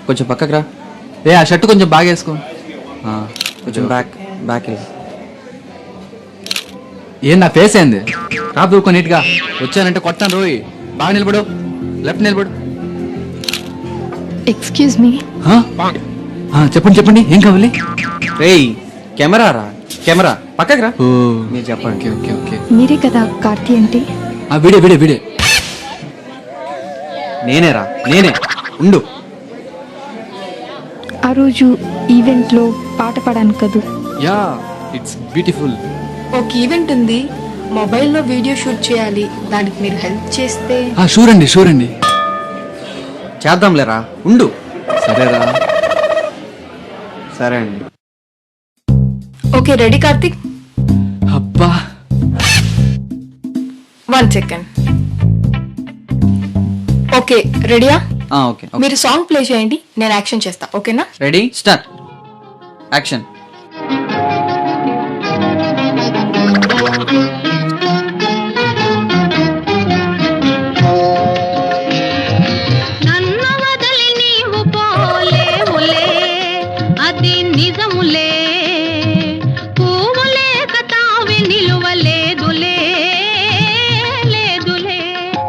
కొంచెం పక్కకు రా. ఏ ఆ షర్ట్ కొంచెం బాగా వేసుకో. కొంచెం బ్యాక్ ఏం నా ఫేస్ ఏంది? రా దూకో నీట్గా. వచ్చానంటే కొట్టాను రోయ్. బాగా నిలబడు, లెఫ్ట్ నిలబడు. Excuse me. చెప్పండి చెప్పండి, ఏం కావాలి? రేయ్ కెమెరా రా, కెమెరా పక్కకు రా. ఓ మీరు చెప్పండి. Okay okay okay. మీరే కదా కార్తీ అంటే? వీడే నేనేరా, నేనే. ఉండు. ఆ రోజు ఈవెంట్లో పాట పాడాను కదూ. Yeah it's beautiful. ఒక ఈవెంట్ ఉంది, మొబైల్లో వీడియో షూట్ చేయాలి, దానికి మీరు హెల్ప్ చేస్తే. షూర్ అండి. చేద్దాంలేరా, ఉండు. సరేరా. సరే అండి. Okay ready Karthik? అబ్బా 1 సెకండ్. ఓకే రెడీయా? ఓకే. మీరు సాంగ్ ప్లే చేయండి, నేను యాక్షన్ చేస్తా. ఓకేనా? Ready start. యాక్షన్. నన్ను వదిలి నీవు పోలేవులే, అది నిజములే. పువ్వులే కతావి నిలువలేదులే, లేదులే.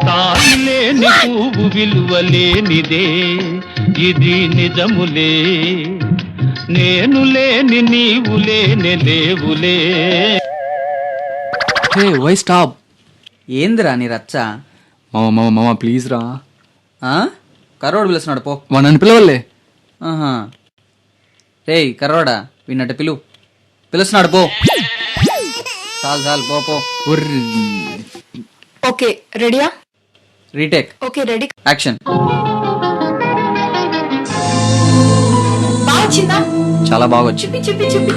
తావిలేని పువ్వు విలువలేనిదే, ఇది నిజములే. నేను లేని నీవు లేని లేవులే. Hey why stop? ఏందిరా నీ రచ్చ? మామ ప్లీజ్ రా. కర్రోడు పిలుస్తున్నాడు పో. నన్ను పిలవలే. రేయ్ కర్రోడా, విన్నట్టు పిలుస్తున్నాడు పో. చాలు పో పో. ఓకే రెడీయా? రీటేక్. Okay ready. యాక్షన్. బాగా వచ్చిందా? చాలా బాగా వచ్చి. చెప్పి